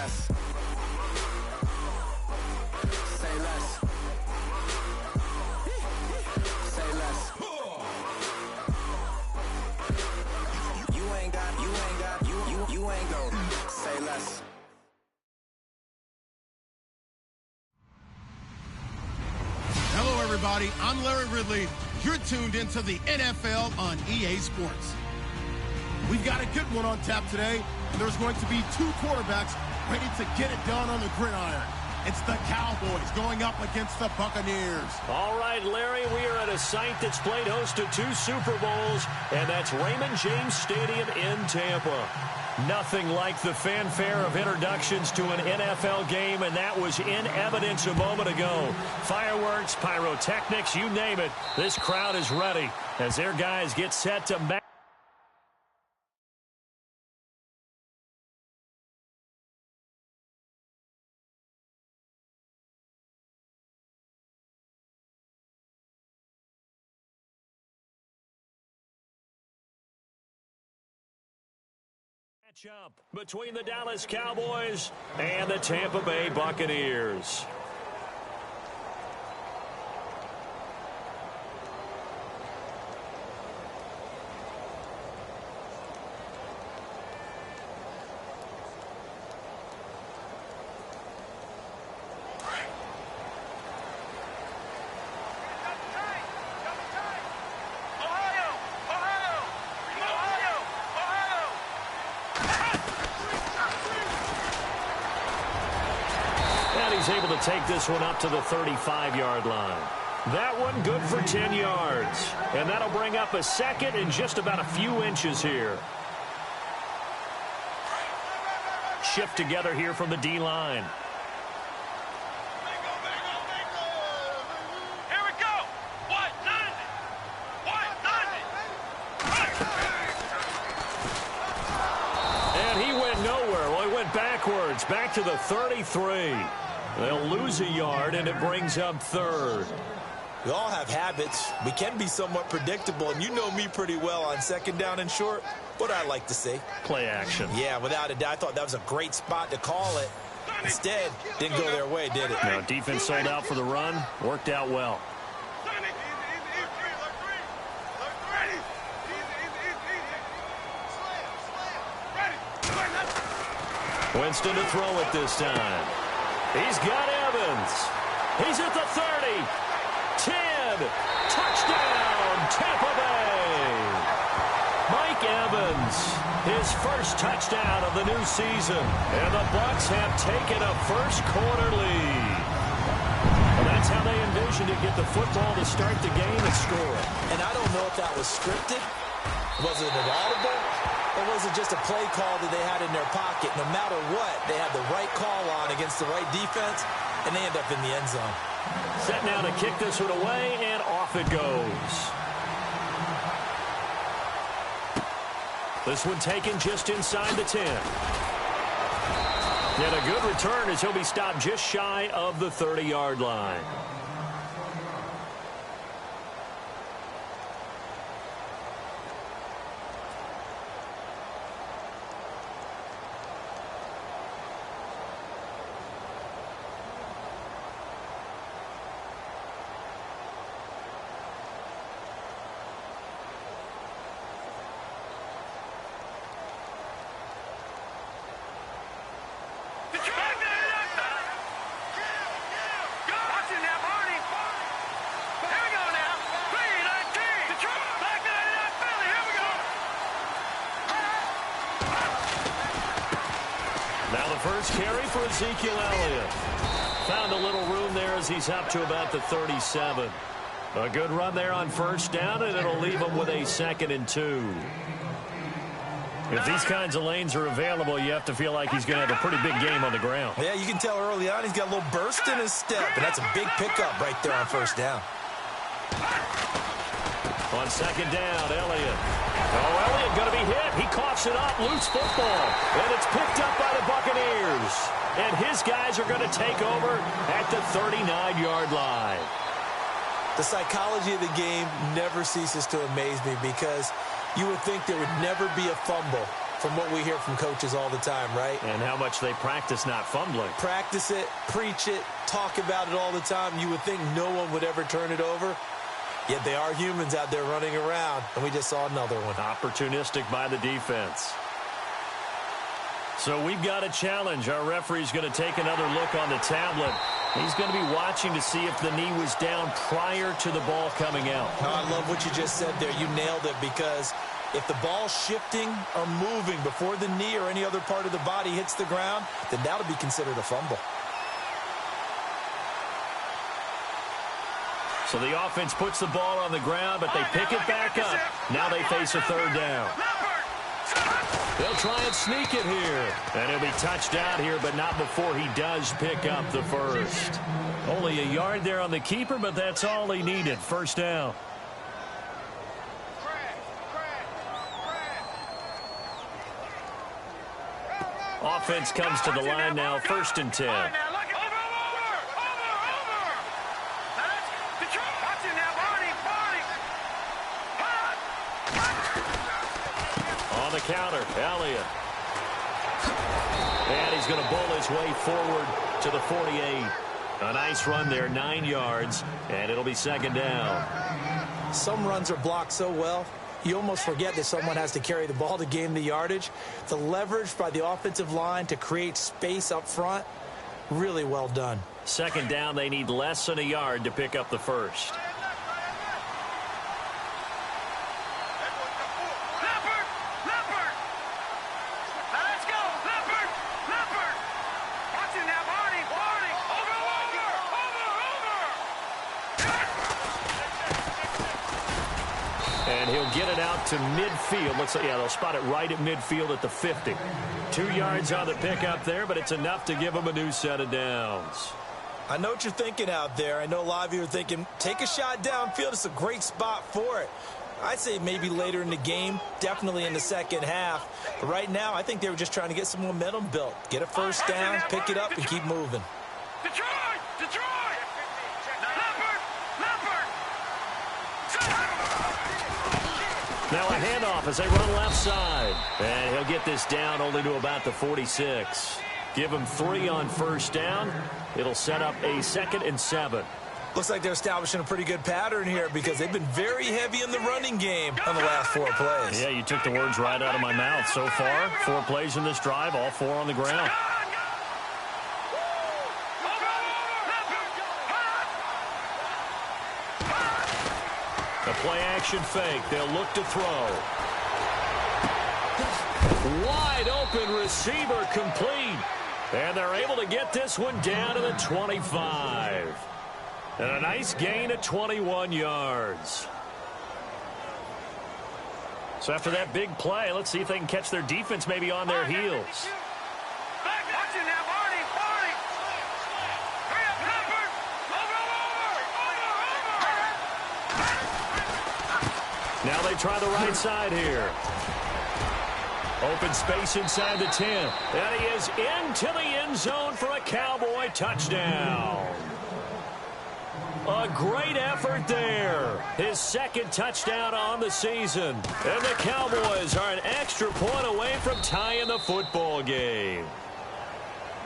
less. Say less. Say less. You ain't go. Say less. Hello, everybody. I'm Larry Ridley. You're tuned into the NFL on EA Sports. We've got a good one on tap today. There's going to be two quarterbacks ready to get it done on the gridiron. It's the Cowboys going up against the Buccaneers. All right, Larry, we are at a site that's played host to 2 Super Bowls, and that's Raymond James Stadium in Tampa. Nothing like the fanfare of introductions to an NFL game, and that was in evidence a moment ago. Fireworks, pyrotechnics, you name it. This crowd is ready as their guys get set to match up between the Dallas Cowboys and the Tampa Bay Buccaneers. Able to take this one up to the 35-yard line. That one good for 10 yards. And that'll bring up a second in just about a few inches here. Shift together here from the D-line. Here we go. What does it? What does it? And he went nowhere. Well, he went backwards, back to the 33. They'll lose a yard, and it brings up third. We all have habits. We can be somewhat predictable, and you know me pretty well on second down and short. What I like to say. Play action. Yeah, without a doubt, I thought that was a great spot to call it. Instead, didn't go their way, did it? No, defense sold out for the run. Worked out well. Winston to throw it this time. He's got Evans. He's at the 30. 10. Touchdown, Tampa Bay. Mike Evans, his first touchdown of the new season. And the Bucs have taken a first-quarter lead. And that's how they envisioned to get the football to start the game and score. And I don't know if that was scripted. Was it an audible? Or was it just a play call that they had in their pocket? No matter what, they had the right call on against the right defense, and they end up in the end zone. Set now to kick this one away, and off it goes. This one taken just inside the 10. And a good return as he'll be stopped just shy of the 30-yard line. First carry for Ezekiel Elliott. Found a little room there as he's up to about the 37. A good run there on first down, and it'll leave him with a 2nd and 2. If these kinds of lanes are available, you have to feel like he's going to have a pretty big game on the ground. Yeah, you can tell early on he's got a little burst in his step, and that's a big pickup right there on first down. On second down, Elliott. Oh, Elliott going to be hit. He coughs it up, loose football. And it's picked up by the Buccaneers. And his guys are going to take over at the 39-yard line. The psychology of the game never ceases to amaze me because you would think there would never be a fumble from what we hear from coaches all the time, right? And how much they practice not fumbling. Practice it, preach it, talk about it all the time. You would think no one would ever turn it over. Yet they are humans out there running around, and we just saw another one. Opportunistic by the defense. So we've got a challenge. Our referee's going to take another look on the tablet. He's going to be watching to see if the knee was down prior to the ball coming out. Oh, I love what you just said there. You nailed it, because if the ball's shifting or moving before the knee or any other part of the body hits the ground, then that'll be considered a fumble. So the offense puts the ball on the ground, but they pick it back up. Now they face a third down. They'll try and sneak it here. And he'll be touched out here, but not before he does pick up the first. Only a yard there on the keeper, but that's all he needed. First down. Offense comes to the line now, 1st and 10. On the counter, Elliott. And he's going to bowl his way forward to the 48. A nice run there, 9 yards, and it'll be 2nd down. Some runs are blocked so well, you almost forget that someone has to carry the ball to gain the yardage. The leverage by the offensive line to create space up front, really well done. 2nd down, they need less than a yard to pick up the first. And he'll get it out to midfield. Looks like, yeah, they'll spot it right at midfield at the 50. 2 yards on the pickup there, but it's enough to give him a new set of downs. I know what you're thinking out there. I know a lot of you are thinking, take a shot downfield. It's a great spot for it. I'd say maybe later in the game, definitely in the second half. But right now, I think they were just trying to get some momentum built. Get a first down, pick it up, and keep moving. Detroit! Now a handoff as they run left side. And he'll get this down only to about the 46. Give him 3 on first down. It'll set up a 2nd and 7. Looks like they're establishing a pretty good pattern here, because they've been very heavy in the running game on the last 4 plays. Yeah, you took the words right out of my mouth. So far, 4 plays in this drive, all 4 on the ground. A play-action fake. They'll look to throw. Wide open receiver complete. And they're able to get this one down to the 25. And a nice gain of 21 yards. So after that big play, let's see if they can catch their defense maybe on their heels. Now they try the right side here. Open space inside the 10. And he is into the end zone for a Cowboy touchdown. A great effort there. His 2nd touchdown on the season. And the Cowboys are an extra point away from tying the football game.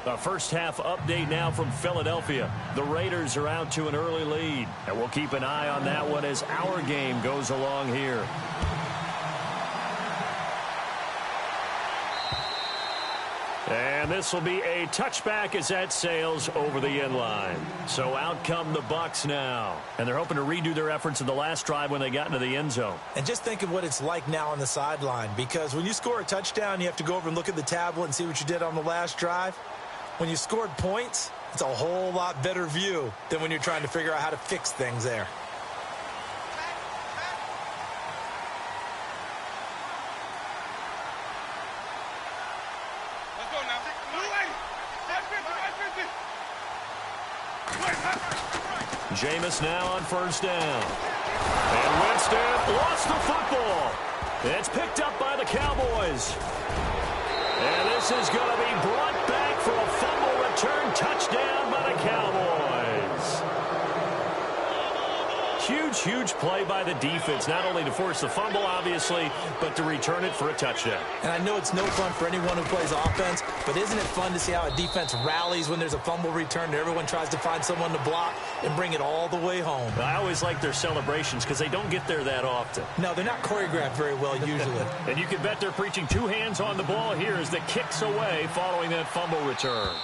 A first half update now from Philadelphia. The Raiders are out to an early lead. And we'll keep an eye on that one as our game goes along here. And this will be a touchback as that sails over the end line. So out come the Bucs now. And they're hoping to redo their efforts in the last drive when they got into the end zone. And just think of what it's like now on the sideline. Because when you score a touchdown, you have to go over and look at the tablet and see what you did on the last drive. When you scored points, it's a whole lot better view than when you're trying to figure out how to fix things there. Jameis now on first down. And Winston lost the football. It's picked up by the Cowboys. And this is going to be brought back for a fumble return touchdown by the Cowboys. Huge huge play by the defense, not only to force the fumble, obviously, but to return it for a touchdown. And I know it's no fun for anyone who plays offense, but isn't it fun to see how a defense rallies when there's a fumble return and everyone tries to find someone to block and bring it all the way home? I always like their celebrations because they don't get there that often. No, they're not choreographed very well usually. And you can bet they're preaching two hands on the ball here as the kick's away following that fumble return.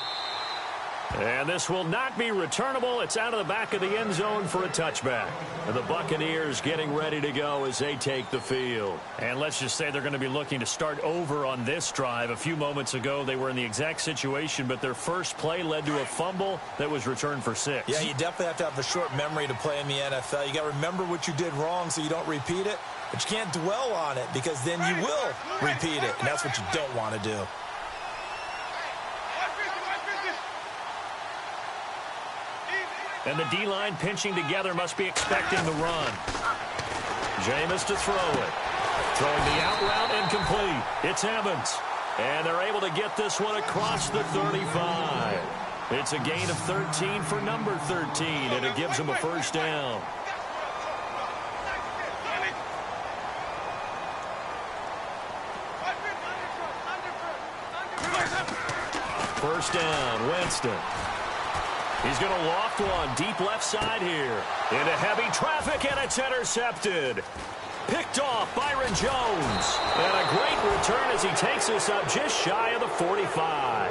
And this will not be returnable. It's out of the back of the end zone for a touchback. And the Buccaneers getting ready to go as they take the field. And let's just say they're going to be looking to start over on this drive. A few moments ago, they were in the exact situation, but their first play led to a fumble that was returned for 6. Yeah, you definitely have to have a short memory to play in the NFL. You got to remember what you did wrong so you don't repeat it. But you can't dwell on it because then you will repeat it. And that's what you don't want to do. And the D-line pinching together must be expecting the run. Jameis to throw it. Throwing the out route incomplete. It's Evans. And they're able to get this one across the 35. It's a gain of 13 for number 13, and it gives them a first down. First down, Winston. He's going to loft one deep left side here. Into heavy traffic, and it's intercepted. Picked off Byron Jones. And a great return as he takes us up just shy of the 45.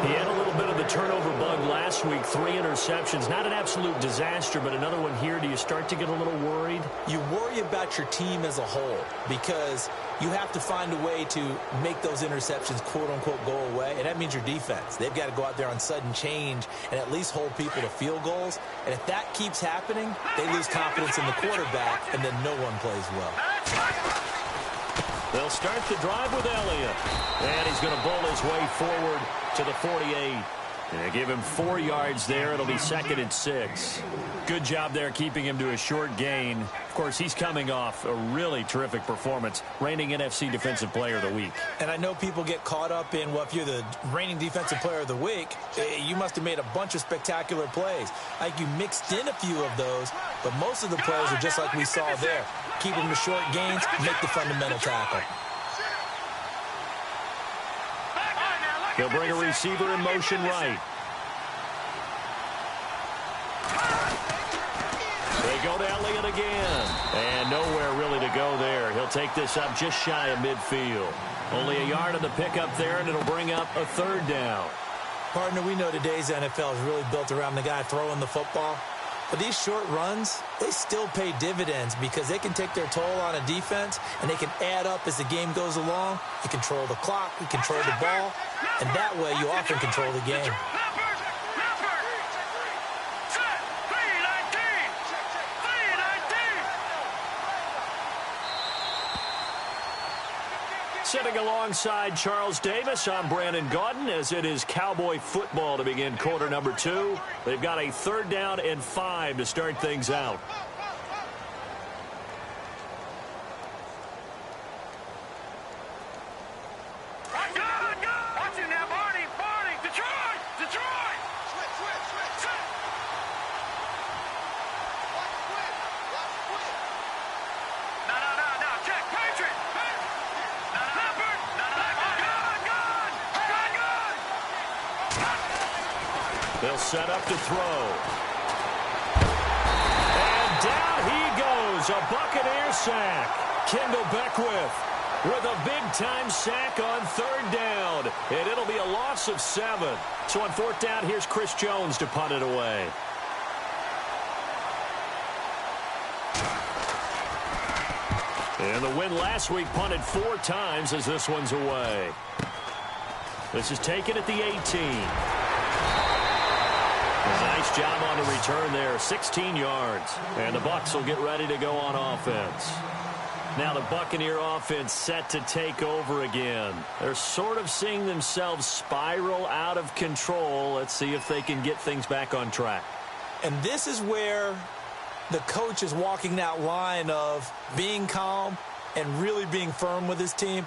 He had a little bit of the turnover bug last week. 3 interceptions. Not an absolute disaster, but another one here. Do you start to get a little worried? You worry about your team as a whole because you have to find a way to make those interceptions, quote-unquote, go away, and that means your defense. They've got to go out there on sudden change and at least hold people to field goals. And if that keeps happening, they lose confidence in the quarterback, and then no one plays well. They'll start the drive with Elliott. And he's going to bowl his way forward to the 48. And give him 4 yards there. It'll be 2nd and 6. Good job there keeping him to a short gain. Of course, he's coming off a really terrific performance, reigning NFC Defensive Player of the Week. And I know people get caught up in, well, if you're the reigning Defensive Player of the Week, you must have made a bunch of spectacular plays. Like you mixed in a few of those, but most of the plays are just like we saw there. Keep them to short gains, make the fundamental tackle. They'll bring a receiver in motion right. They go to Elliott again. And nowhere really to go there. He'll take this up just shy of midfield. Only a yard on the pickup there, and it'll bring up a 3rd down. Partner, we know today's NFL is really built around the guy throwing the football. But these short runs, they still pay dividends because they can take their toll on a defense and they can add up as the game goes along. You control the clock, you control the ball, and that way you often control the game. Sitting alongside Charles Davis, I'm Brandon Gaudin, as it is Cowboy football to begin quarter number 2. They've got a 3rd down and 5 to start things out. They'll set up to throw. And down he goes. A Buccaneer sack. Kendall Beckwith with a big-time sack on 3rd down. And it'll be a loss of 7. So on 4th down, here's Chris Jones to punt it away. And the win last week punted 4 times as this one's away. This is taken at the 18. Nice job on the return there, 16 yards. And the Bucs will get ready to go on offense. Now the Buccaneer offense set to take over again. They're sort of seeing themselves spiral out of control. Let's see if they can get things back on track. And this is where the coach is walking that line of being calm and really being firm with his team.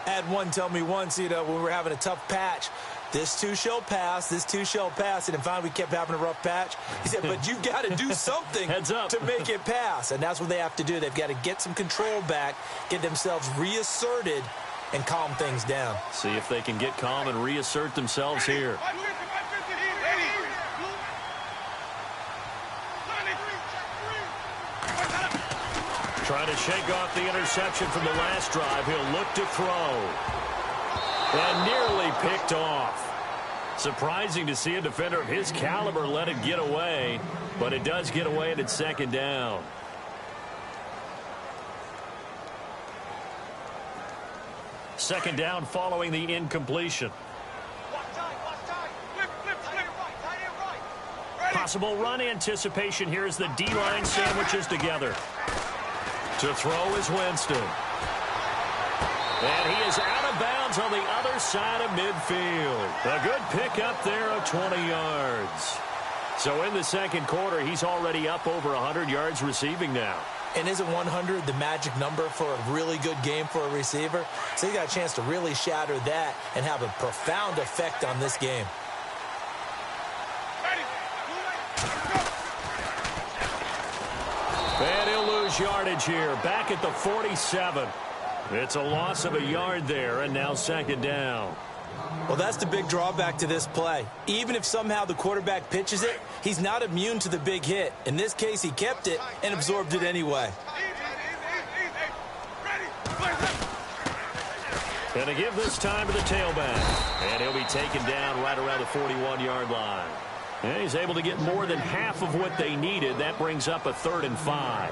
I had one tell me once, when we were having a tough patch, this too shall pass, this too shall pass. And finally, we kept having a rough patch. He said, but you've got to do something Heads up. to make it pass. And that's what they have to do. They've got to get some control back, get themselves reasserted, and calm things down. See if they can get calm and reassert themselves here. Trying to shake off the interception from the last drive. He'll look to throw. And nearly picked off. Surprising to see a defender of his caliber let it get away, but it does get away and it's second down. Second down following the incompletion. Possible run anticipation here as the D-line sandwiches together. To throw is Winston. And he is out of bounds on the other side of midfield. A good pickup there of 20 yards. So in the second quarter, he's already up over 100 yards receiving now. And isn't 100 the magic number for a really good game for a receiver? So he got a chance to really shatter that and have a profound effect on this game. And he'll lose yardage here, back at the 47. It's a loss of a yard there, and now second down. Well, that's the big drawback to this play. Even if somehow the quarterback pitches it, he's not immune to the big hit. In this case, he kept it and absorbed it anyway. And to give this time to the tailback. And he'll be taken down right around the 41-yard line. And he's able to get more than half of what they needed. That brings up a 3rd and 5.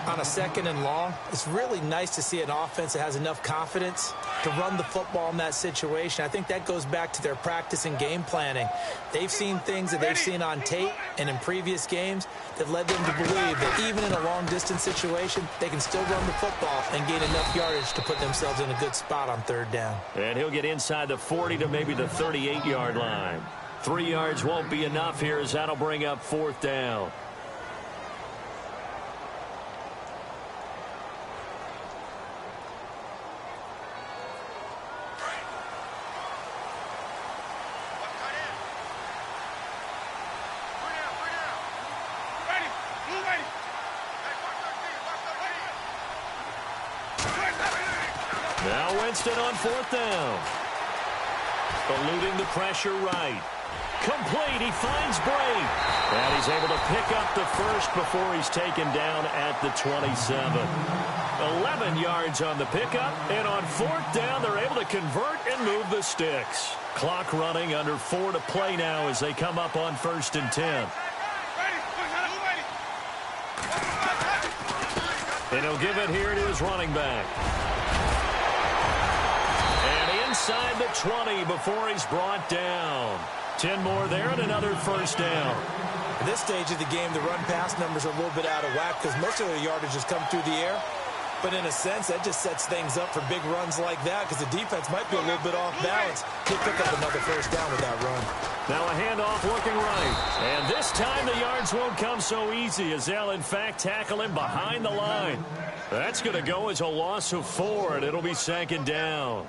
On a 2nd and long, it's really nice to see an offense that has enough confidence to run the football in that situation. I think that goes back to their practice and game planning. They've seen things that they've seen on tape and in previous games that led them to believe that even in a long-distance situation, they can still run the football and gain enough yardage to put themselves in a good spot on 3rd down. And he'll get inside the 40 to maybe the 38-yard line. 3 yards won't be enough here as that'll bring up 4th down. Now Winston on 4th down. Eluding the pressure right. Complete. He finds Bray. And he's able to pick up the first before he's taken down at the 27. 11 yards on the pickup. And on 4th down, they're able to convert and move the sticks. Clock running, under 4 to play now as they come up on 1st and 10. And he'll give it here to his running back. And inside the 20 before he's brought down. 10 more there and another 1st down. At this stage of the game, the run-pass numbers are a little bit out of whack because most of their yardage has come through the air. But in a sense, that just sets things up for big runs like that because the defense might be a little bit off balance. He'll pick up another 1st down with that run. Now a handoff looking right. And this time the yards won't come so easy as they'll, in fact, tackle him behind the line. That's going to go as a loss of 4, and it'll be 2nd down.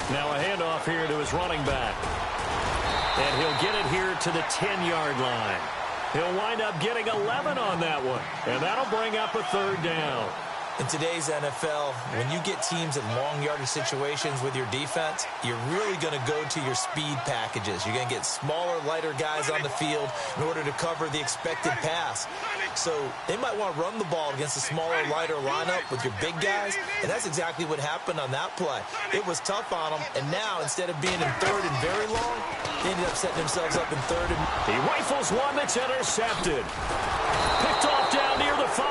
Now a handoff here to his running back. And he'll get it here to the 10-yard line. He'll wind up getting 11 on that one. And that'll bring up a 3rd down. In today's NFL, when you get teams in long yardage situations with your defense, you're really going to go to your speed packages. You're going to get smaller, lighter guys on the field in order to cover the expected pass. So they might want to run the ball against a smaller, lighter lineup with your big guys, and that's exactly what happened on that play. It was tough on them, and now instead of being in 3rd and very long, they ended up setting themselves up in 3rd and... He rifles one that's intercepted. Picked off down near the 5.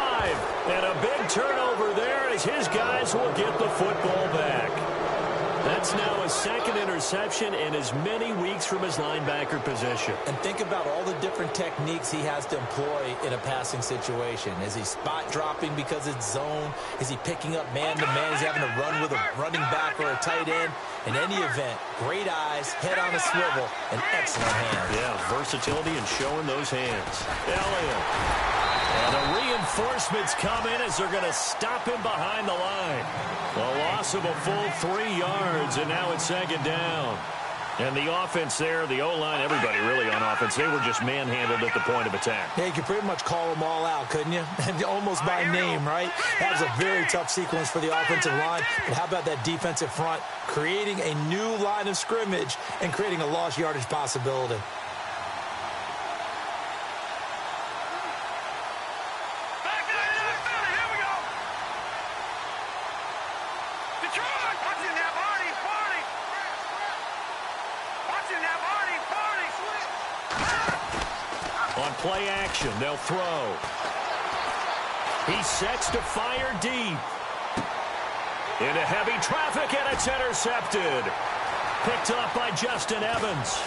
And a big turnover there as his guys will get the football back. That That's now a second interception in as many weeks from his linebacker position. And think about all the different techniques he has to employ in a passing situation. Is he spot dropping because it's zone? Is he picking up man-to-man? Is he having to run with a running back or a tight end? In any event, great eyes, head on a swivel, and excellent hands. Yeah, versatility and showing those hands. Elliott. And the reinforcements come in as they're going to stop him behind the line. A loss of a full 3 yards, and now it's second down. And the offense there, the O-line, everybody really on offense, they were just manhandled at the point of attack. Yeah, you could pretty much call them all out, couldn't you? Almost by name, right? That was a very tough sequence for the offensive line. But how about that defensive front creating a new line of scrimmage and creating a lost yardage possibility? On play action, they'll throw. He sets to fire deep. Into heavy traffic, and it's intercepted. Picked up by Justin Evans.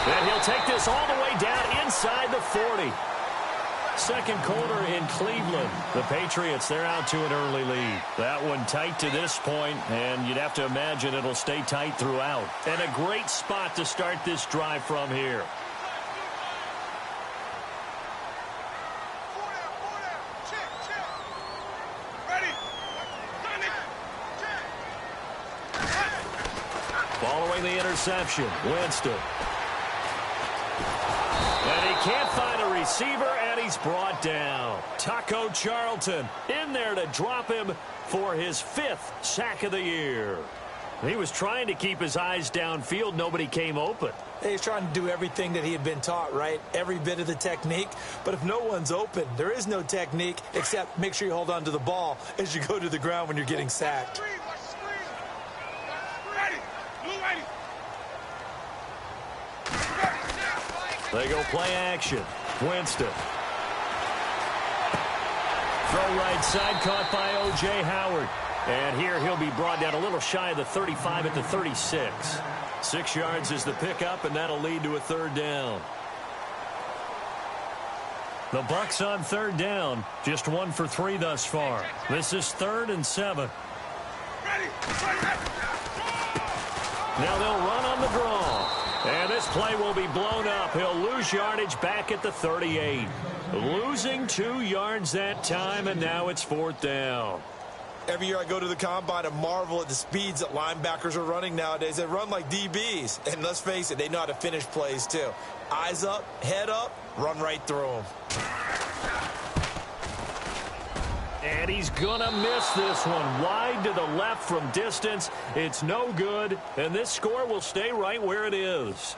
And he'll take this all the way down inside the 40. Second quarter in Cleveland. The Patriots, they're out to an early lead. That one tight to this point, and you'd have to imagine it'll stay tight throughout. And a great spot to start this drive from here. Following the interception, Winston. And he can't find a receiver, and he's brought down. Taco Charlton in there to drop him for his 5th sack of the year. He was trying to keep his eyes downfield. Nobody came open. He's trying to do everything that he had been taught, right? Every bit of the technique. But if no one's open, there is no technique except make sure you hold on to the ball as you go to the ground when you're getting sacked. They go play action. Winston. Throw right side, caught by O.J. Howard. And here he'll be brought down a little shy of the 35 at the 36. 6 yards is the pickup, and that'll lead to a third down. The Bucs on third down. Just 1 for 3 thus far. This is 3rd and 7. Now they'll run on the draw. And this play will be blown up. He'll lose yardage back at the 38. Losing 2 yards that time, and now it's 4th down. Every year I go to the combine and marvel at the speeds that linebackers are running nowadays. They run like DBs. And let's face it, they know how to finish plays too. Eyes up, head up, run right through them. And he's going to miss this one. Wide to the left from distance. It's no good. And this score will stay right where it is.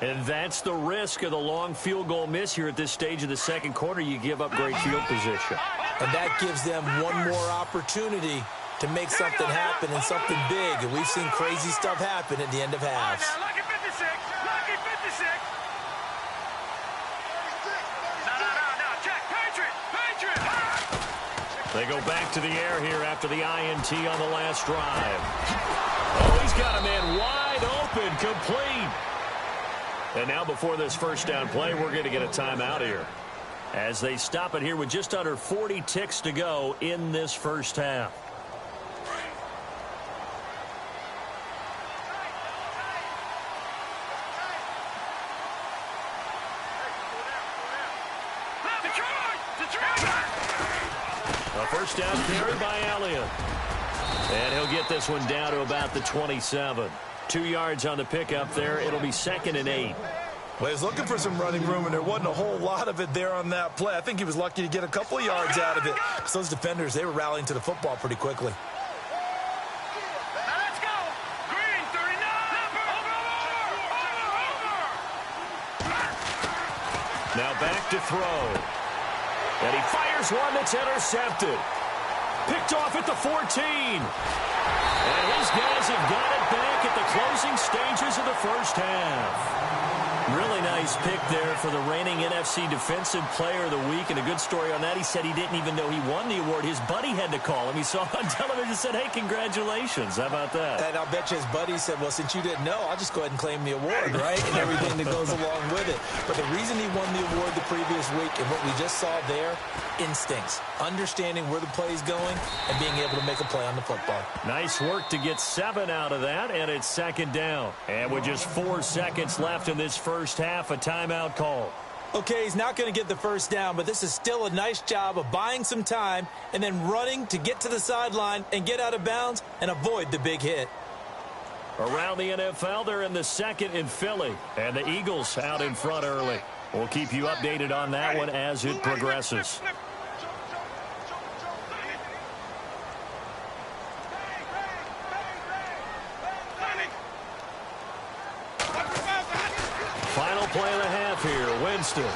And that's the risk of the long field goal miss here at this stage of the second quarter. You give up great field position. And that gives them one more opportunity to make something happen and something big. And we've seen crazy stuff happen at the end of halves. Lucky 56. Lucky 56. No. Check. Patriot. They go back to the air here after the INT on the last drive. Oh, he's got a man wide open, complete. And now before this first down play, we're going to get a timeout here. As they stop it here with just under 40 ticks to go in this first half. A first down carry by Elliott. And he'll get this one down to about the 27. 2 yards on the pickup there. It'll be 2nd and 8. Well, he was looking for some running room, and there wasn't a whole lot of it there on that play. I think he was lucky to get a couple of yards out of it. So those defenders, they were rallying to the football pretty quickly. Now let's go. Green, 39. Over. Now back to throw. And he fires one that's intercepted. Picked off at the 14. And his guys have got it back at the closing stages of the first half. Really nice pick there for the reigning NFC Defensive Player of the Week, and a good story on that. He said he didn't even know he won the award. His buddy had to call him. He saw it on television and said, hey, congratulations. How about that? And I'll bet you his buddy said, well, since you didn't know, I'll just go ahead and claim the award, right? And everything that goes along with it. But the reason he won the award the previous week and what we just saw there, instincts, understanding where the play is going and being able to make a play on the football. Nice work to get 7 out of that, and it's second down. And with just 4 seconds left in this first half, a timeout call. Okay, he's not going to get the first down, but this is still a nice job of buying some time and then running to get to the sideline and get out of bounds and avoid the big hit. Around the NFL, they're in the second in Philly, and the Eagles out in front early. We'll keep you updated on that one as it progresses. Final play of the half here. Winston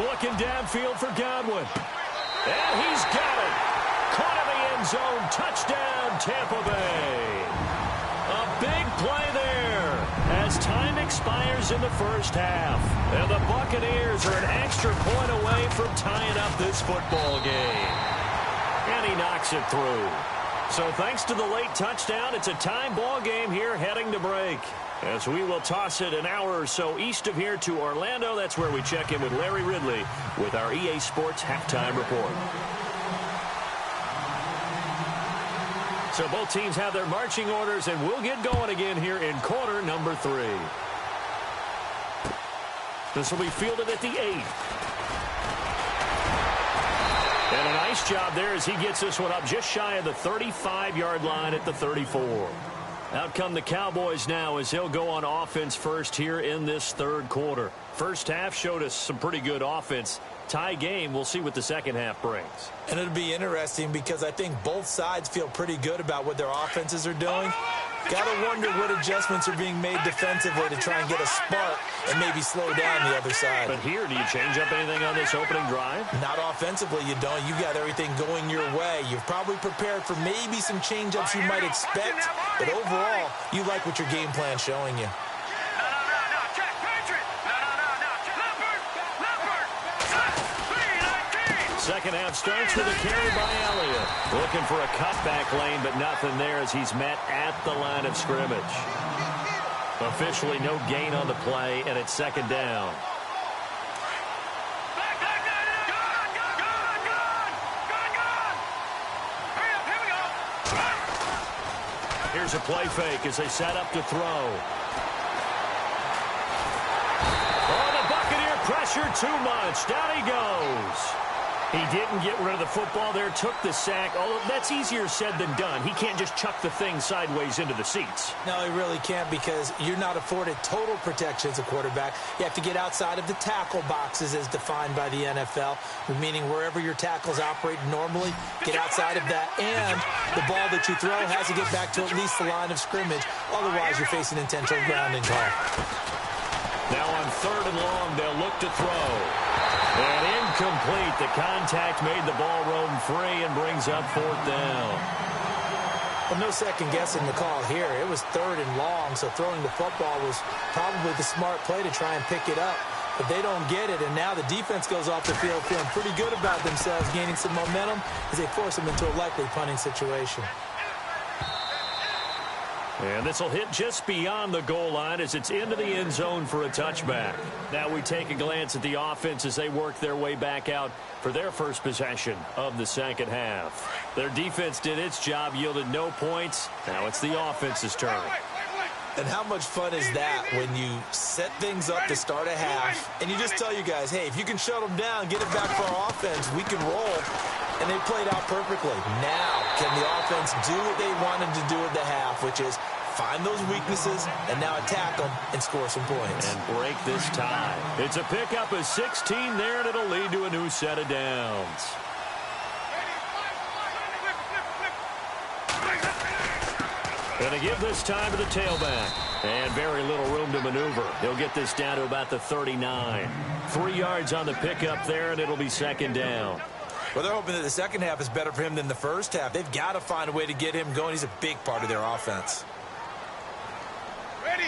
looking downfield for Godwin. And he's got it. Caught in the end zone. Touchdown, Tampa Bay. A big play there as time expires in the first half. And the Buccaneers are an extra point away from tying up this football game. And he knocks it through. So thanks to the late touchdown, it's a tie ball game here heading to break. As we will toss it an hour or so east of here to Orlando. That's where we check in with Larry Ridley with our EA Sports Halftime Report. So both teams have their marching orders, and we'll get going again here in quarter number 3. This will be fielded at the 8. And a nice job there as he gets this one up just shy of the 35-yard line at the 34. Out come the Cowboys now as they'll go on offense first here in this third quarter. First half showed us some pretty good offense. Tie game, we'll see what the second half brings. And it'll be interesting because I think both sides feel pretty good about what their offenses are doing. Got to wonder what adjustments are being made defensively to try and get a spark and maybe slow down the other side. But here, do you change up anything on this opening drive? Not offensively, you don't. You got everything going your way. You've probably prepared for maybe some change-ups you might expect, but overall, you like what your game plan's showing you. Second half starts with a carry by Elliott. Looking for a cutback lane, but nothing there as he's met at the line of scrimmage. Officially no gain on the play, and it's second down. Here's a play fake as they set up to throw. Oh, the Buccaneer pressure too much. Down he goes. He didn't get rid of the football there, took the sack. Although that's easier said than done. He can't just chuck the thing sideways into the seats. No, he really can't because you're not afforded total protection as a quarterback. You have to get outside of the tackle boxes as defined by the NFL, meaning wherever your tackles operate normally, get outside of that. And the ball that you throw has to get back to at least the line of scrimmage. Otherwise, you're facing intentional grounding call. Now on third and long, they'll look to throw. And incomplete. The contact made the ball roam free and brings up fourth down. Well, no second guessing the call here. It was third and long, so throwing the football was probably the smart play to try and pick it up. But they don't get it, and now the defense goes off the field feeling pretty good about themselves, gaining some momentum as they force them into a likely punting situation. And this will hit just beyond the goal line as it's into the end zone for a touchback. Now we take a glance at the offense as they work their way back out for their first possession of the second half. Their defense did its job, yielded no points. Now it's the offense's turn. And how much fun is that when you set things up to start a half and you just tell you guys, hey, if you can shut them down, get it back for our offense, we can roll. And they played out perfectly. Now, can the offense do what they wanted to do at the half, which is find those weaknesses and now attack them and score some points. And break this tie. It's a pickup of 16 there, and it'll lead to a new set of downs. Going to give this time to the tailback. And very little room to maneuver. He'll get this down to about the 39. 3 yards on the pickup there, and it'll be second down. Well, they're hoping that the second half is better for him than the first half. They've got to find a way to get him going. He's a big part of their offense. Ready.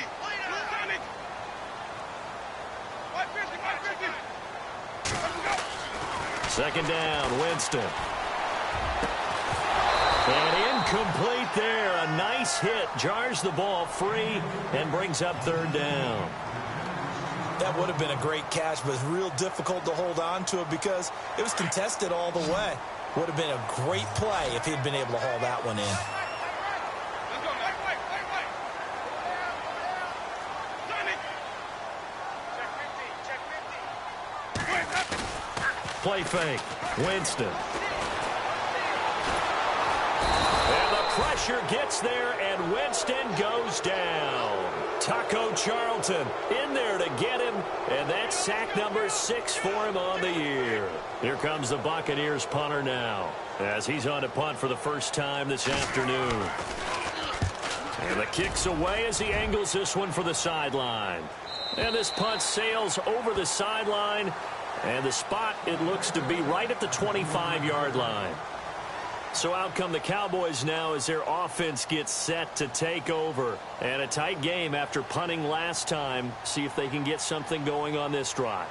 Second down, Winston. And incomplete there. A nice hit. Jars the ball free and brings up third down. That would have been a great catch, but it's real difficult to hold on to it because it was contested all the way. Would have been a great play if he'd been able to haul that one in. Play fake. Winston. And the pressure gets there, and Winston goes down. Taco Charlton in there to get him, and that's sack number 6 for him on the year. Here comes the Buccaneers punter now, as he's on to punt for the first time this afternoon. And the kick's away as he angles this one for the sideline. And this punt sails over the sideline, and the spot, it looks to be right at the 25-yard line. So out come the Cowboys now as their offense gets set to take over. And a tight game after punting last time. See if they can get something going on this drive.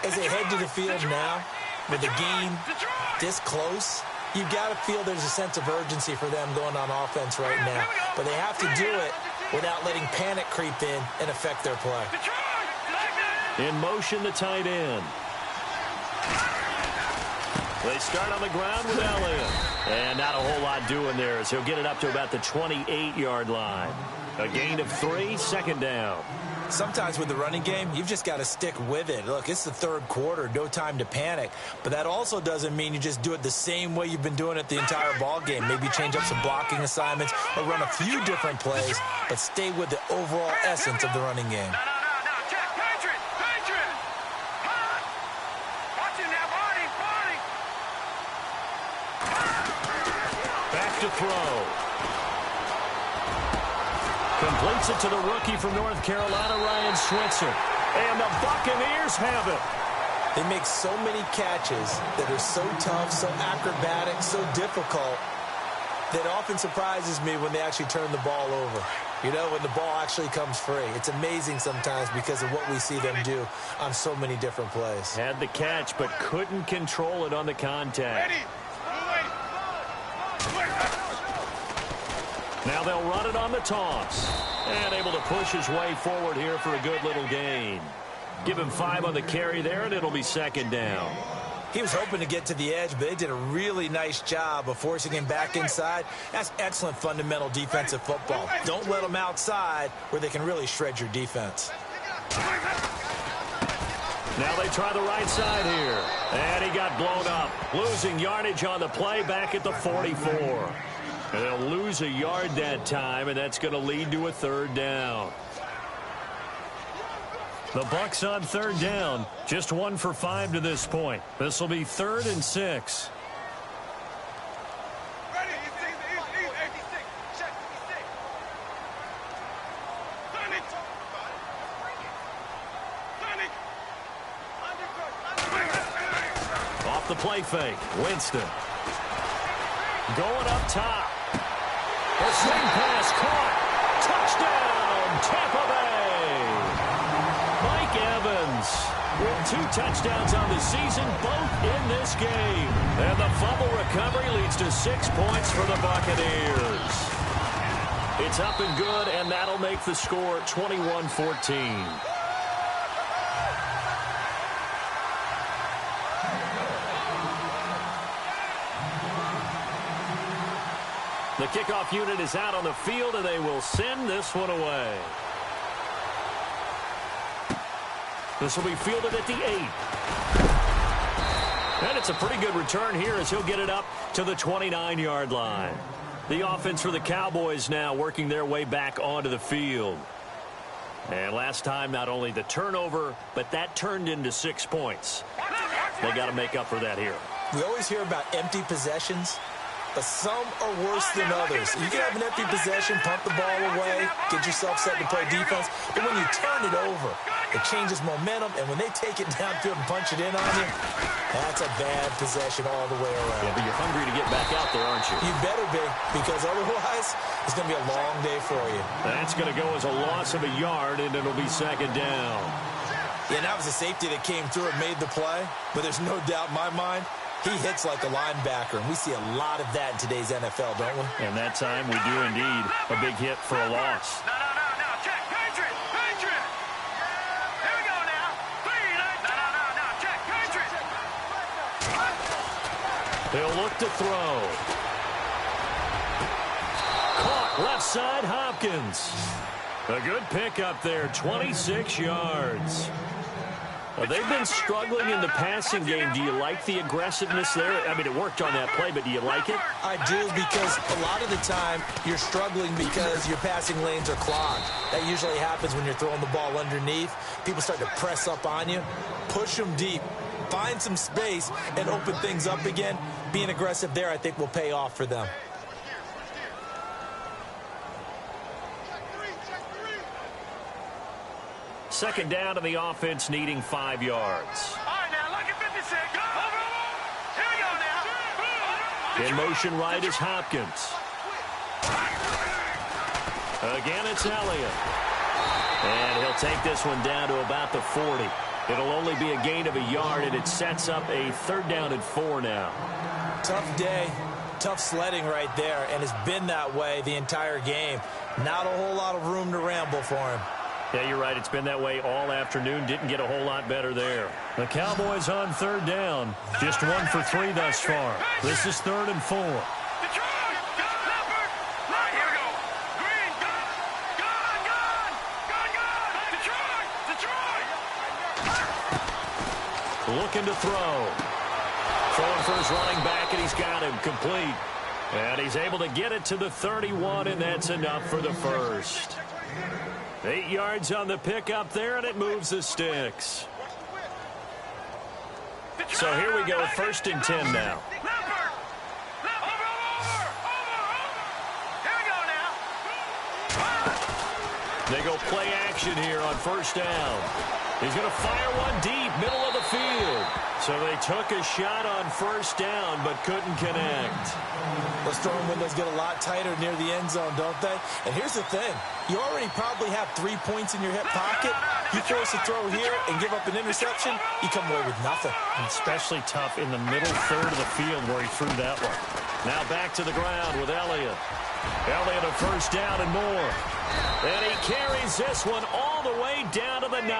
As they head to the field now, with the game this close, you've got to feel there's a sense of urgency for them going on offense right now. But they have to do it without letting panic creep in and affect their play. In motion, the tight end. They start on the ground with Elliott. And not a whole lot doing there as he'll get it up to about the 28-yard line. A gain of 3, second down. Sometimes with the running game, you've just got to stick with it. Look, it's the third quarter, no time to panic. But that also doesn't mean you just do it the same way you've been doing it the entire ball game. Maybe change up some blocking assignments or run a few different plays, but stay with the overall essence of the running game. To throw. Completes it to the rookie from North Carolina, Ryan Switzer. And the Buccaneers have it. They make so many catches that are so tough, so acrobatic, so difficult, that often surprises me when they actually turn the ball over. You know, when the ball actually comes free. It's amazing sometimes because of what we see them do on so many different plays. Had the catch, but couldn't control it on the contact. Now they'll run it on the toss. And able to push his way forward here for a good little gain. Give him 5 on the carry there, and it'll be second down. He was hoping to get to the edge, but they did a really nice job of forcing him back inside. That's excellent fundamental defensive football. Don't let them outside where they can really shred your defense. Now they try the right side here. And he got blown up. Losing yardage on the play back at the 44. And they'll lose a yard that time, and that's going to lead to a third down. The Bucs on third down. Just 1 for 5 to this point. This will be 3rd and 6. Off the play fake. Winston. Going up top. A swing pass caught. Touchdown, Tampa Bay. Mike Evans with 2 touchdowns on the season, both in this game. And the fumble recovery leads to 6 points for the Buccaneers. It's up and good, and that'll make the score 21-14. The kickoff unit is out on the field, and they will send this one away. This will be fielded at the 8. And it's a pretty good return here as he'll get it up to the 29-yard line. The offense for the Cowboys now working their way back onto the field. And last time, not only the turnover, but that turned into 6 points. They got to make up for that here. We always hear about empty possessions, but some are worse than others. You can have an empty possession, pump the ball away, get yourself set to play defense, but when you turn it over, it changes momentum, and when they take it downfield and punch it in on you, that's a bad possession all the way around. Yeah, but you're hungry to get back out there, aren't you? You better be, because otherwise, it's going to be a long day for you. That's going to go as a loss of a yard, and it'll be second down. Yeah, and that was a safety that came through and made the play. But there's no doubt in my mind, he hits like a linebacker. And we see a lot of that in today's NFL, don't we? And that time we do indeed. A big hit for a loss. No. Check. Patriot. Here we go now. No. Check. Patriot. He'll look to throw. Caught left side, Hopkins. A good pickup there, 26 yards. They've been struggling in the passing game. Do you like the aggressiveness there? I mean, it worked on that play, but do you like it? I do, because a lot of the time you're struggling because your passing lanes are clogged. That usually happens when you're throwing the ball underneath. People start to press up on you. Push them deep. Find some space and open things up again. Being aggressive there, I think, will pay off for them. Second down to the offense, needing 5 yards. All right, now, look at 56. Here we go now. In motion right is Hopkins. Again, it's Elliott. And he'll take this one down to about the 40. It'll only be a gain of a yard, and it sets up a 3rd down and 4 now. Tough day, tough sledding right there, and it's been that way the entire game. Not a whole lot of room to ramble for him. Yeah, you're right. It's been that way all afternoon. Didn't get a whole lot better there. The Cowboys on 3rd down. Just 1 for 3 thus far. This is 3rd and 4. Looking to throw. Throwing for his running back, and he's got him complete. And he's able to get it to the 31, and that's enough for the first. 8 yards on the pickup there, and it moves the sticks. So here we go, 1st and 10 now. They go play action here on 1st down. He's going to fire one deep, middle of the field. So they took a shot on 1st down, but couldn't connect. Those throwing windows get a lot tighter near the end zone, don't they? And here's the thing. You already probably have 3 points in your hip pocket. You force a throw here and give up an interception, you come away with nothing. Especially tough in the middle 3rd of the field where he threw that one. Now back to the ground with Elliott. Elliott a 1st down and more. And he carries this one all the way down to the 9.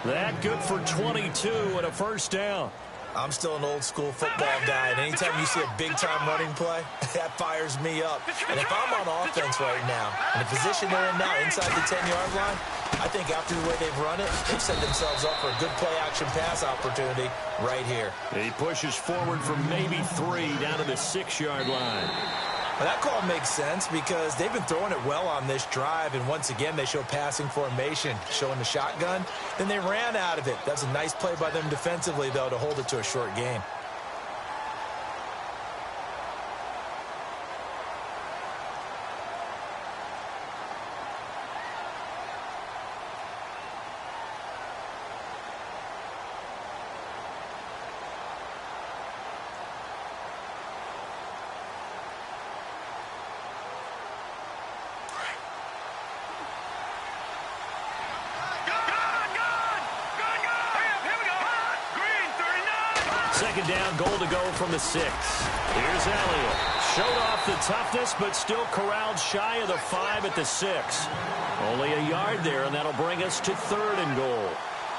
That good for 22 and a 1st down. I'm still an old-school football guy, and anytime you see a big-time running play, that fires me up. And if I'm on offense right now, in the position they're in now, inside the 10-yard line, I think after the way they've run it, they've set themselves up for a good play-action pass opportunity right here. He pushes forward from maybe 3 down to the 6-yard line. Well, that call makes sense because they've been throwing it well on this drive, and once again they show passing formation, showing the shotgun. Then they ran out of it. That's a nice play by them defensively, though, to hold it to a short game. Second down, goal to go from the 6. Here's Elliott. Showed off the toughness, but still corralled shy of the 5 at the 6. Only a yard there, and that'll bring us to 3rd and goal.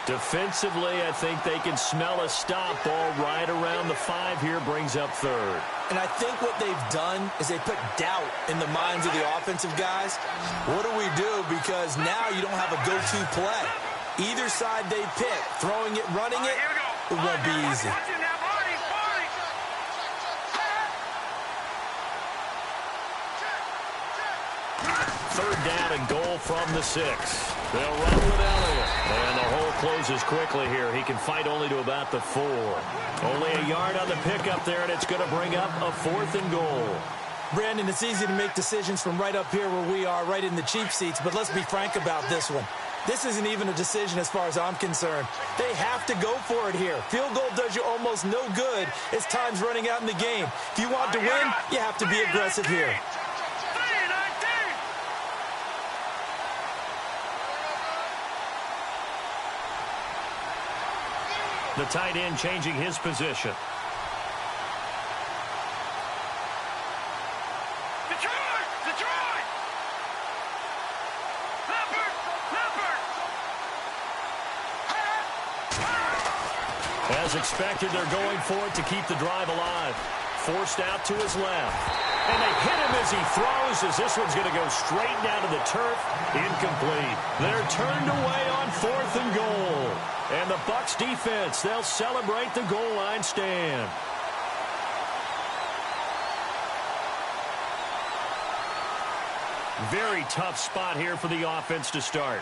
Defensively, I think they can smell a stop. Ball right around the 5 here, brings up 3rd. And I think what they've done is they put doubt in the minds of the offensive guys. What do we do? Because now you don't have a go-to play. Either side they pick, throwing it, running it, it won't be easy. 3rd down and goal from the 6. They'll run with Elliott. And the hole closes quickly here. He can fight only to about the 4. Only a yard on the pickup there, and it's going to bring up a 4th and goal. Brandon, it's easy to make decisions from right up here where we are, right in the cheap seats, but let's be frank about this one. This isn't even a decision as far as I'm concerned. They have to go for it here. Field goal does you almost no good as time's running out in the game. If you want to win, you have to be aggressive here. The tight end changing his position. Detroit! Detroit! Leopard! Leopard! As expected, they're going for it to keep the drive alive. Forced out to his left. And they hit him as he throws, as this one's going to go straight down to the turf. Incomplete. They're turned away on 4th and goal. And the Bucs defense, they'll celebrate the goal line stand. Very tough spot here for the offense to start.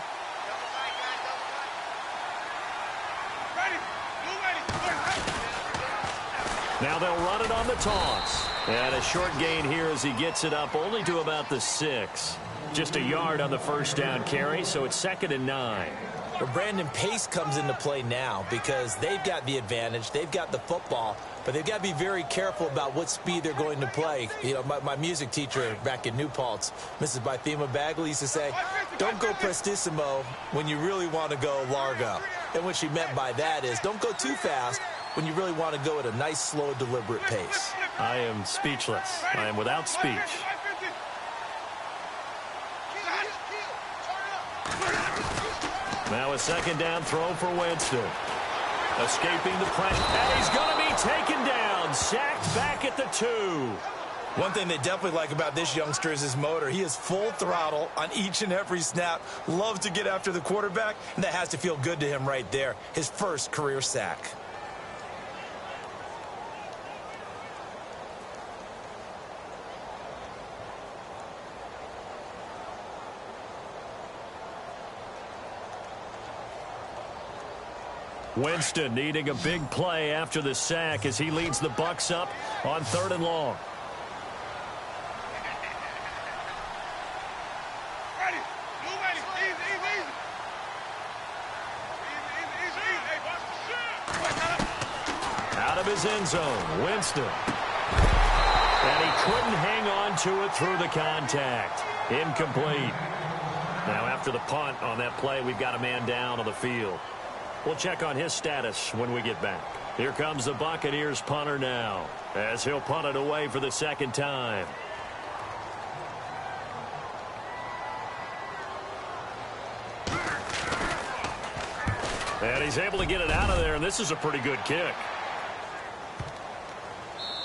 Now they'll run it on the toss. And a short gain here as he gets it up only to about the 6. Just a yard on the first down carry, so it's 2nd and 9. Well, Brandon, pace comes into play now because they've got the advantage. They've got the football, but they've got to be very careful about what speed they're going to play. You know, my music teacher back in New Paltz, Mrs. Bythema Bagley, used to say, don't go prestissimo when you really want to go largo. And what she meant by that is don't go too fast when you really want to go at a nice, slow, deliberate pace. I am speechless. I am without speech. Now a 2nd down throw for Winston. Escaping the pressure. And he's going to be taken down. Sacked back at the 2. One thing they definitely like about this youngster is his motor. He is full throttle on each and every snap. Loves to get after the quarterback, and that has to feel good to him right there. His first career sack. Winston needing a big play after the sack as he leads the Bucs up on 3rd and long. Out of his end zone, Winston. And he couldn't hang on to it through the contact. Incomplete. Now after the punt on that play, we've got a man down on the field. We'll check on his status when we get back. Here comes the Buccaneers punter now, as he'll punt it away for the 2nd time. And he's able to get it out of there, and this is a pretty good kick.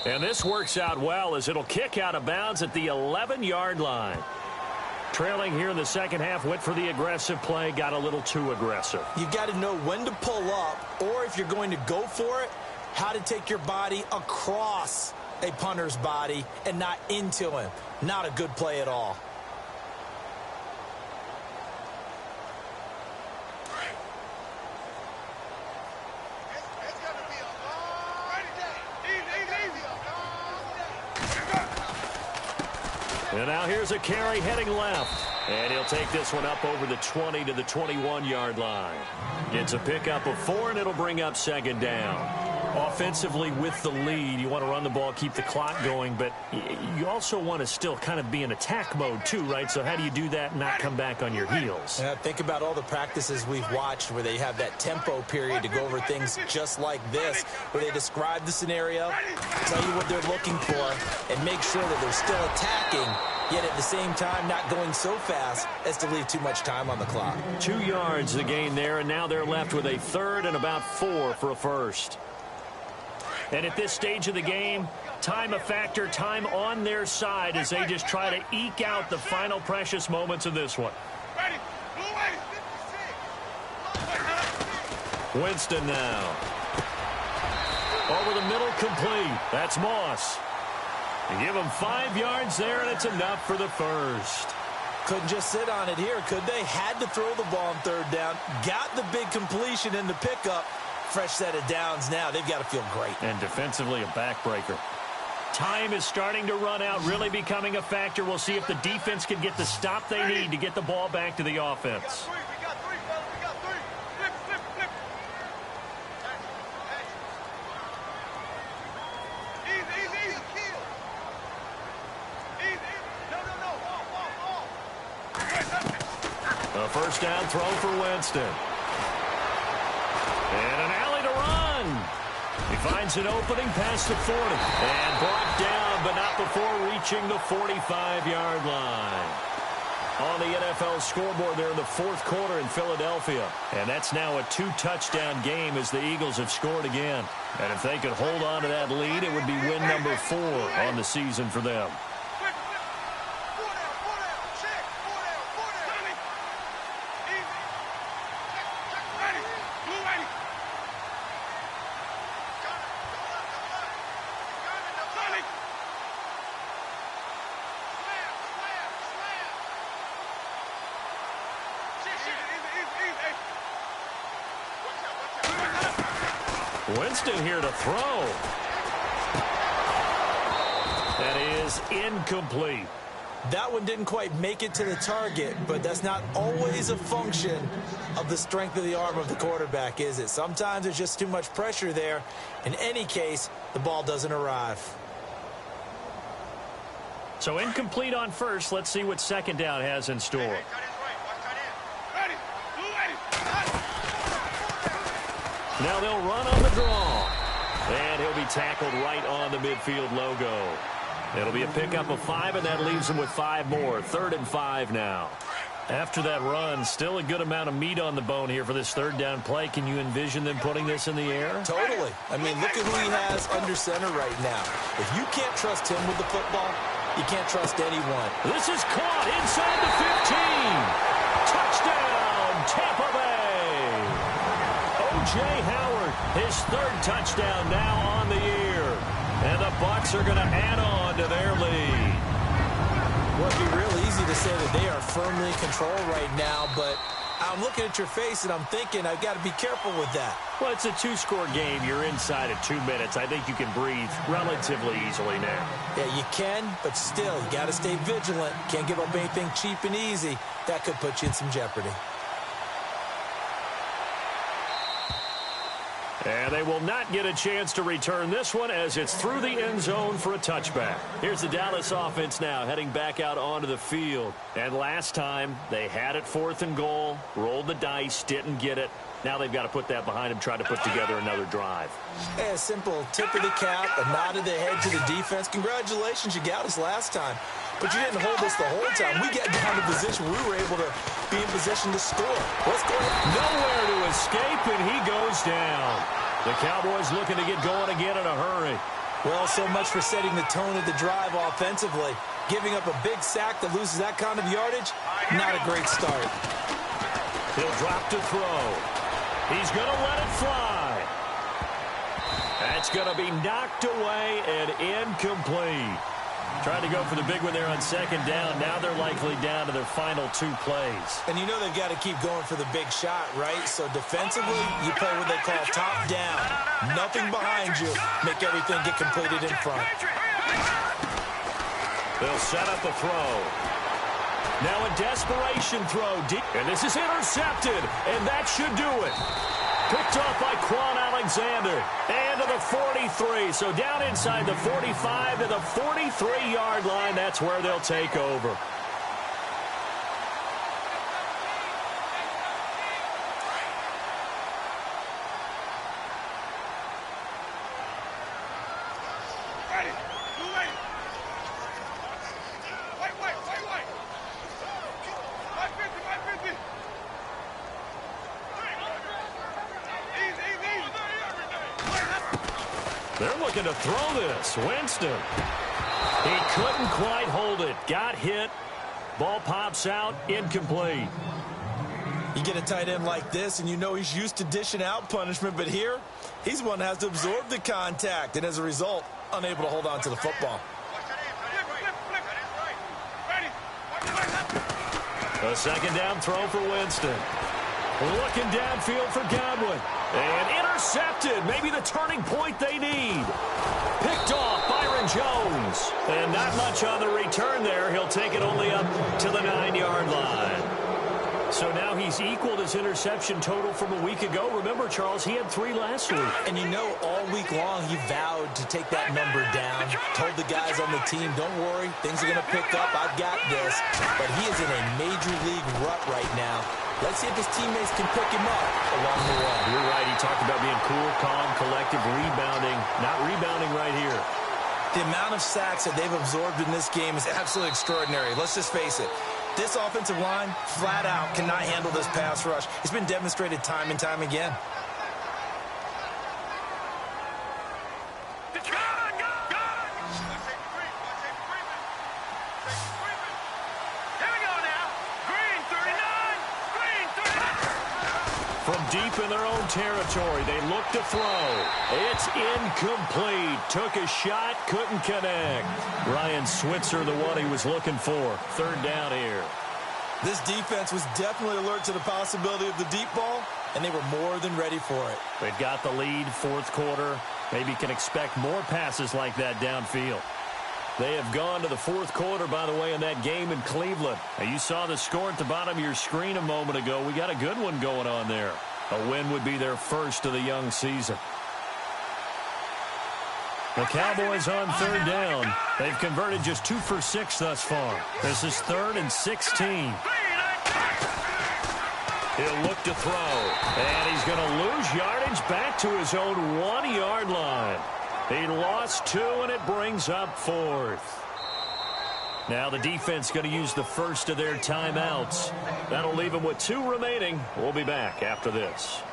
And this works out well as it'll kick out of bounds at the 11-yard line. Trailing here in the second half, went for the aggressive play, got a little too aggressive. You've got to know when to pull up, or if you're going to go for it, how to take your body across a punter's body and not into him. Not a good play at all. And now here's a carry heading left. And he'll take this one up over the 20 to the 21-yard line. It's a pickup of 4, and it'll bring up 2nd down. Offensively with the lead, you want to run the ball, keep the clock going, but you also want to still kind of be in attack mode too, right? So how do you do that and not come back on your heels? Yeah, think about all the practices we've watched where they have that tempo period to go over things just like this, where they describe the scenario, tell you what they're looking for, and make sure that they're still attacking, yet at the same time not going so fast as to leave too much time on the clock. 2 yards the gain there, and now they're left with a 3rd and about 4 for a first. And at this stage of the game, time a factor, time on their side as they just try to eke out the final precious moments of this one. Winston now. Over the middle, complete. That's Moss. And give him 5 yards there, and it's enough for the first. Couldn't just sit on it here, could they? Had to throw the ball on 3rd down. Got the big completion in the pickup. Fresh set of downs now. They've got to feel great. And defensively, a backbreaker. Time is starting to run out, really becoming a factor. We'll see if the defense can get the stop they need to get the ball back to the offense. We got three, fellas. We got three. Flip, flip, flip. Easy, easy, easy. Easy. No. A first down throw for Winston. And an alley to run. finds an opening past the 40. And brought down, but not before reaching the 45-yard line. On the NFL scoreboard there in the fourth quarter in Philadelphia. And that's now a 2-touchdown game as the Eagles have scored again. And if they could hold on to that lead, it would be win number 4 on the season for them. Winston here to throw. That is incomplete. That one didn't quite make it to the target, but that's not always a function of the strength of the arm of the quarterback, is it? Sometimes there's just too much pressure there. In any case, the ball doesn't arrive. So incomplete on first. Let's see what second down has in store. Now they'll run on the draw. And he'll be tackled right on the midfield logo. It'll be a pickup of 5, and that leaves them with 5 more. 3rd and 5 now. After that run, still a good amount of meat on the bone here for this third down play. Can you envision them putting this in the air? Totally. I mean, look at who he has under center right now. If you can't trust him with the football, you can't trust anyone. This is caught inside the 15. Touchdown, Tampa Bay. O.J. Howard, his 3rd touchdown now on the year. And the Bucs are going to add on to their lead. Well, it'd be real easy to say that they are firmly in control right now, but I'm looking at your face and I'm thinking I've got to be careful with that. Well, it's a 2-score game. You're inside of 2 minutes. I think you can breathe relatively easily now. Yeah, you can, but still, you got to stay vigilant. Can't give up anything cheap and easy. That could put you in some jeopardy. And they will not get a chance to return this one as it's through the end zone for a touchback. Here's the Dallas offense now heading back out onto the field. And last time they had it 4th and goal, rolled the dice, didn't get it. Now they've got to put that behind them, try to put together another drive. Hey, a simple tip of the cap, a nod of the head to the defense. Congratulations, you got us last time. But you didn't hold us the whole time. We got down to position. We were able to be in position to score. Let's go. Nowhere to escape, and he goes down. The Cowboys looking to get going again in a hurry. Well, so much for setting the tone of the drive offensively. Giving up a big sack that loses that kind of yardage, not a great start. He'll drop to throw. He's going to let it fly. That's going to be knocked away and incomplete. Trying to go for the big one there on 2nd down. Now they're likely down to their final 2 plays. And you know they've got to keep going for the big shot, right? So defensively, you play what they call top down. Nothing behind you. Make everything get completed in front. They'll set up a throw. Now a desperation throw. And this is intercepted. And that should do it. Picked off by Quan Alexander. And to the 43. So down inside the 45 to the 43-yard line. That's where they'll take over. They're looking to throw this. Winston. He couldn't quite hold it. Got hit. Ball pops out. Incomplete. You get a tight end like this, and you know he's used to dishing out punishment, but here, he's one that has to absorb the contact, and as a result, unable to hold on to the football. A 2nd down throw for Winston. Looking downfield for Godwin. And intercepted. Maybe the turning point they need. Picked off Byron Jones. And not much on the return there. He'll take it only up to the 9-yard line. So now he's equaled his interception total from a week ago. Remember, Charles, he had 3 last week. And you know, all week long, he vowed to take that number down. Told the guys on the team, don't worry, things are going to pick up. I've got this. But he is in a major league rut right now. Let's see if his teammates can pick him up along the way. You're right. He talked about being cool, calm, collective, rebounding. Not rebounding right here. The amount of sacks that they've absorbed in this game is absolutely extraordinary. Let's just face it. This offensive line, flat out, cannot handle this pass rush. It's been demonstrated time and time again. From deep in their own territory, they look to throw. It's incomplete. Took a shot, couldn't connect. Ryan Switzer, the one he was looking for. Third down here. This defense was definitely alert to the possibility of the deep ball, and they were more than ready for it. They've got the lead, fourth quarter. Maybe can expect more passes like that downfield. They have gone to the fourth quarter, by the way, in that game in Cleveland. Now, you saw the score at the bottom of your screen a moment ago. We got a good one going on there. A win would be their first of the young season. The Cowboys on third down. They've converted just 2 for 6 thus far. This is 3rd and 16. He'll look to throw. And he's going to lose yardage back to his own 1-yard line. He lost 2, and it brings up 4th. Now the defense going to use the first of their timeouts. That'll leave them with 2 remaining. We'll be back after this.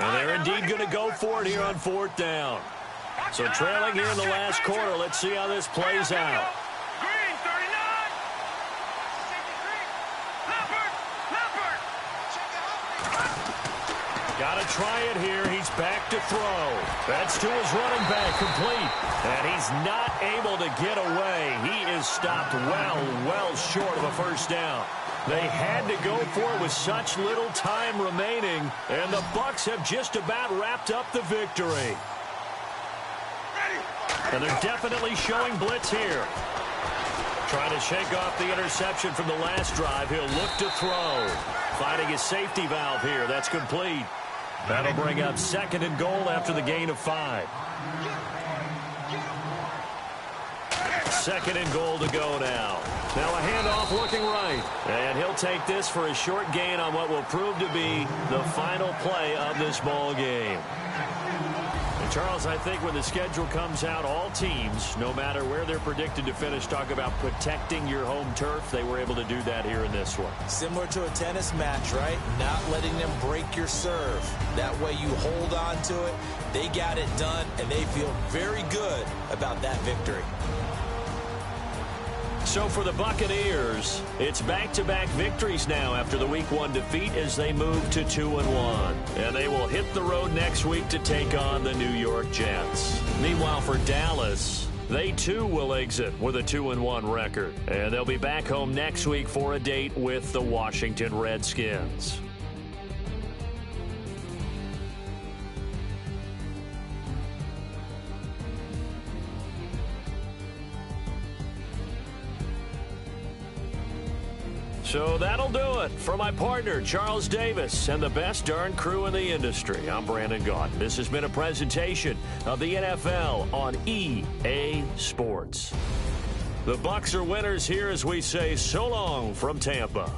And they're indeed going to go for it here on 4th down. So trailing here in the last quarter. Let's see how this plays out. Green, 39. Got to try it here. He's back to throw. That's to his running back, complete. And he's not able to get away. He is stopped well short of a first down. They had to go for it with such little time remaining, and the Bucs have just about wrapped up the victory. And they're definitely showing blitz here. Trying to shake off the interception from the last drive. He'll look to throw. Finding his safety valve here. That's complete. That'll bring up 2nd and goal after the gain of 5. 2nd and goal to go now. Now a handoff looking right. And he'll take this for a short gain on what will prove to be the final play of this ball game. And Charles, I think when the schedule comes out, all teams, no matter where they're predicted to finish, talk about protecting your home turf. They were able to do that here in this one. Similar to a tennis match, right? Not letting them break your serve. That way you hold on to it. They got it done, and they feel very good about that victory. So for the Buccaneers, it's back-to-back victories now after the Week 1 defeat as they move to 2-1. And they will hit the road next week to take on the New York Jets. Meanwhile, for Dallas, they too will exit with a 2-1 record. And they'll be back home next week for a date with the Washington Redskins. So that'll do it. For my partner, Charles Davis, and the best darn crew in the industry, I'm Brandon Gaudin. This has been a presentation of the NFL on EA Sports. The Bucs are winners here as we say so long from Tampa.